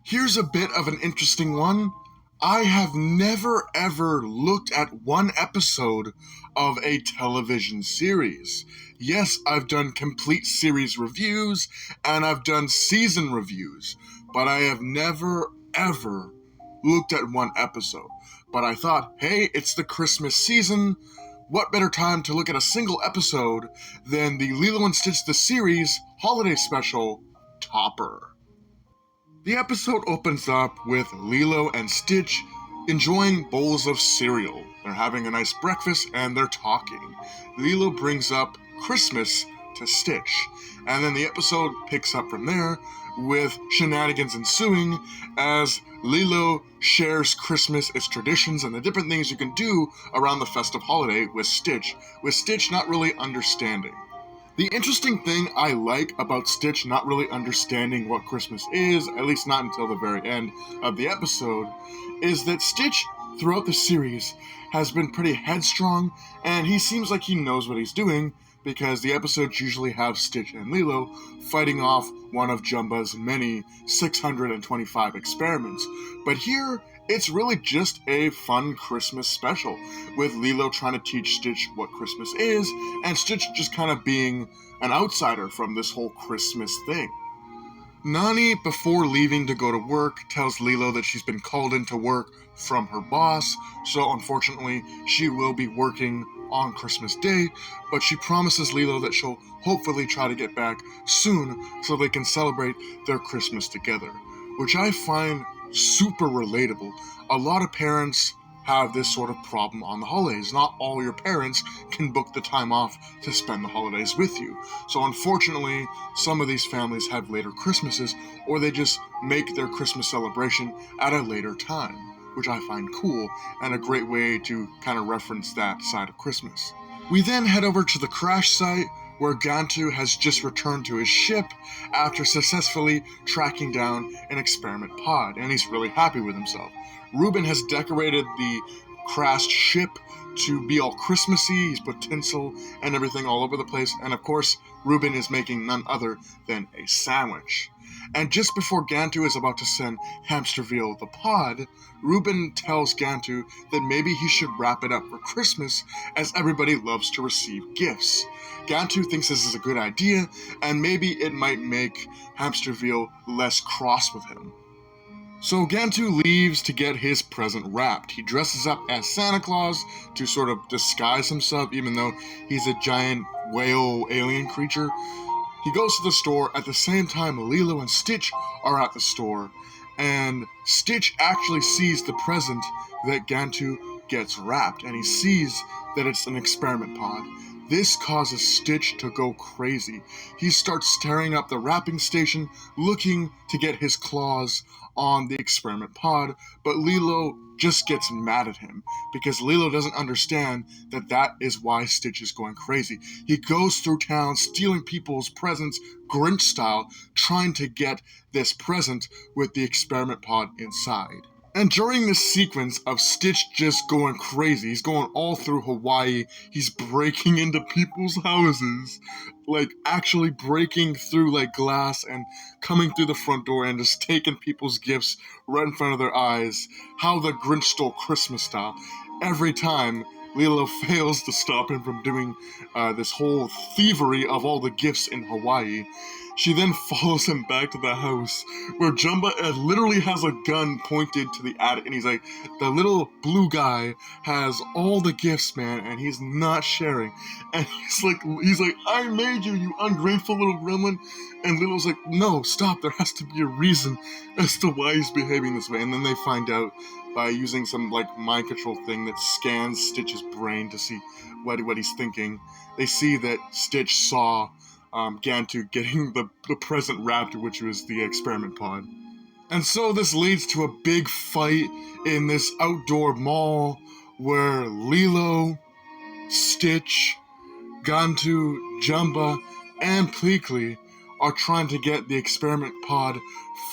Here's a bit of an interesting one. I have never ever looked at one episode of a television series. Yes, I've done complete series reviews and I've done season reviews, but I have never ever looked at one episode. But I thought, hey, it's the Christmas season. What better time to look at a single episode than the Lilo and Stitch the series holiday special, Topper? The episode opens up with Lilo and Stitch enjoying bowls of cereal. They're having a nice breakfast and they're talking. Lilo brings up Christmas to Stitch, and then the episode picks up from there with shenanigans ensuing as Lilo shares Christmas, its traditions, and the different things you can do around the festive holiday with Stitch not really understanding. The interesting thing I like about Stitch not really understanding what Christmas is, at least not until the very end of the episode, is that Stitch, throughout the series, has been pretty headstrong, and he seems like he knows what he's doing, because the episodes usually have Stitch and Lilo fighting off one of Jumba's many 625 experiments. But here, it's really just a fun Christmas special, with Lilo trying to teach Stitch what Christmas is, and Stitch just kind of being an outsider from this whole Christmas thing. Nani, before leaving to go to work, tells Lilo that she's been called into work from her boss, so unfortunately she will be working on Christmas Day, but she promises Lilo that she'll hopefully try to get back soon so they can celebrate their Christmas together, which I find super relatable. A lot of parents have this sort of problem on the holidays. Not all your parents can book the time off to spend the holidays with you. So unfortunately, some of these families have later Christmases, or they just make their Christmas celebration at a later time, which I find cool and a great way to kind of reference that side of Christmas. We then head over to the crash site where Gantu has just returned to his ship after successfully tracking down an experiment pod, and he's really happy with himself. Ruben has decorated the crashed ship to be all Christmassy. He's put tinsel and everything all over the place, and of course, Ruben is making none other than a sandwich. And just before Gantu is about to send Hamsterville the pod, Ruben tells Gantu that maybe he should wrap it up for Christmas, as everybody loves to receive gifts. Gantu thinks this is a good idea, and maybe it might make Hamsterville less cross with him. So Gantu leaves to get his present wrapped. He dresses up as Santa Claus to sort of disguise himself, even though he's a giant whale alien creature. He goes to the store. At the same time, Lilo and Stitch are at the store, and Stitch actually sees the present that Gantu gets wrapped, and he sees that it's an experiment pod. This causes Stitch to go crazy. He starts staring up the wrapping station, looking to get his claws on the experiment pod, but Lilo just gets mad at him, because Lilo doesn't understand that that is why Stitch is going crazy. He goes through town stealing people's presents, Grinch style, trying to get this present with the experiment pod inside. And during this sequence of Stitch just going crazy, he's going all through Hawaii, he's breaking into people's houses, like actually breaking through like glass and coming through the front door and just taking people's gifts right in front of their eyes. How the Grinch stole Christmas style. Every time Lilo fails to stop him from doing this whole thievery of all the gifts in Hawaii. She then follows him back to the house, where Jumba literally has a gun pointed to the attic, and he's like, the little blue guy has all the gifts, man, and he's not sharing. And he's like, I made you, you ungrateful little gremlin. And Little's like, no, stop, there has to be a reason as to why he's behaving this way. And then they find out by using some like mind control thing that scans Stitch's brain to see what he's thinking. They see that Stitch saw Gantu getting the present wrapped, which was the experiment pod. And so this leads to a big fight in this outdoor mall where Lilo, Stitch, Gantu, Jumba, and Pleakley are trying to get the experiment pod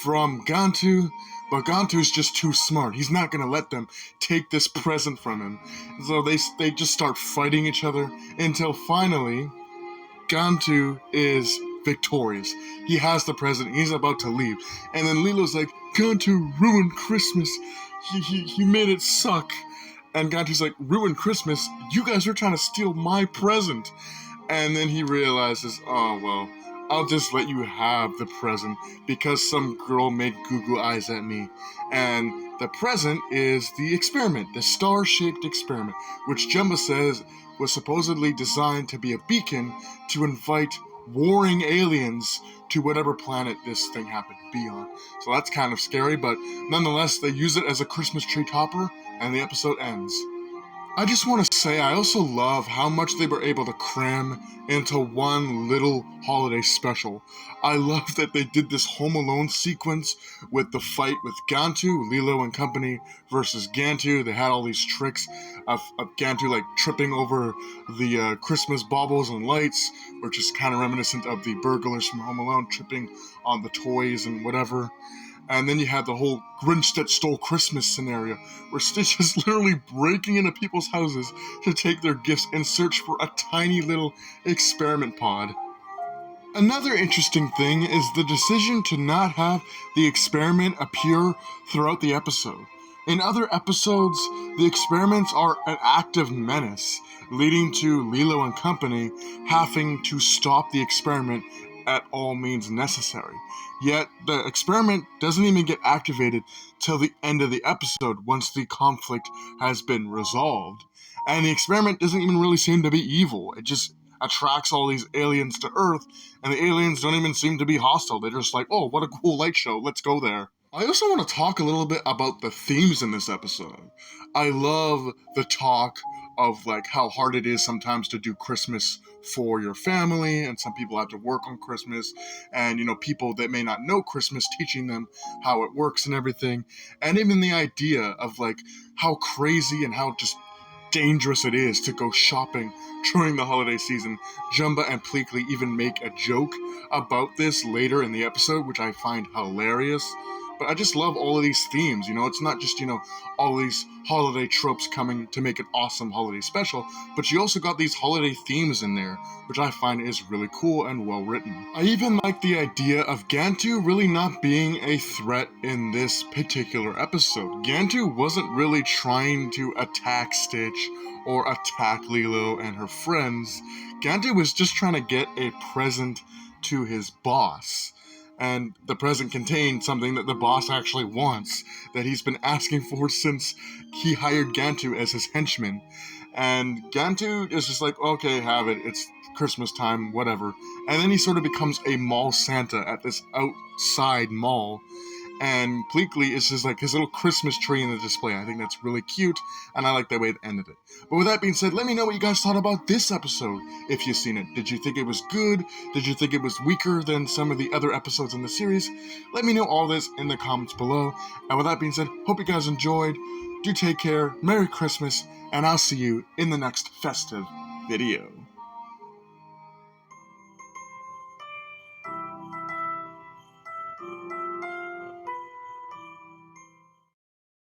from Gantu, but Gantu's just too smart. He's not going to let them take this present from him. So they just start fighting each other until finally Gantu is victorious. He has the present. He's about to leave. And then Lilo's like, Gantu ruined Christmas. He made it suck. And Gantu's like, ruined Christmas? You guys are trying to steal my present. And then he realizes, oh, well, I'll just let you have the present because some girl made Google eyes at me. And the present is the experiment, the star-shaped experiment, which Jumba says was supposedly designed to be a beacon to invite warring aliens to whatever planet this thing happened to be on. So that's kind of scary, but nonetheless, they use it as a Christmas tree topper, and the episode ends. I just want to say I also love how much they were able to cram into one little holiday special. I love that they did this Home Alone sequence with the fight with Gantu, Lilo and company versus Gantu. They had all these tricks of Gantu like tripping over the Christmas baubles and lights, which is kind of reminiscent of the burglars from Home Alone tripping on the toys and whatever. And then you had the whole Grinch that stole Christmas scenario, where Stitch is literally breaking into people's houses to take their gifts and search for a tiny little experiment pod. Another interesting thing is the decision to not have the experiment appear throughout the episode. In other episodes, the experiments are an active menace, leading to Lilo and company having to stop the experiment at all means necessary. Yet, the experiment doesn't even get activated till the end of the episode once the conflict has been resolved. And the experiment doesn't even really seem to be evil. It just attracts all these aliens to Earth, and the aliens don't even seem to be hostile. They're just like, oh, what a cool light show, let's go there. I also want to talk a little bit about the themes in this episode. I love the talk of like how hard it is sometimes to do Christmas for your family, and some people have to work on Christmas, and people that may not know Christmas, teaching them how it works and everything, and even the idea of like how crazy and how just dangerous it is to go shopping during the holiday season. Jumba and Pleakley even make a joke about this later in the episode, which I find hilarious. But I just love all of these themes, it's not just, all these holiday tropes coming to make an awesome holiday special, but you also got these holiday themes in there, which I find is really cool and well written. I even like the idea of Gantu really not being a threat in this particular episode. Gantu wasn't really trying to attack Stitch or attack Lilo and her friends. Gantu was just trying to get a present to his boss. And the present contained something that the boss actually wants, that he's been asking for since he hired Gantu as his henchman. And Gantu is just like, okay, have it, it's Christmas time, whatever. And then he sort of becomes a mall Santa at this outside mall. And Pleakley is just like his little Christmas tree in the display. I think that's really cute, and I like the way it ended it. But with that being said, let me know what you guys thought about this episode, if you've seen it. Did you think it was good? Did you think it was weaker than some of the other episodes in the series? Let me know all this in the comments below. And with that being said, hope you guys enjoyed. Do take care, Merry Christmas, and I'll see you in the next festive video.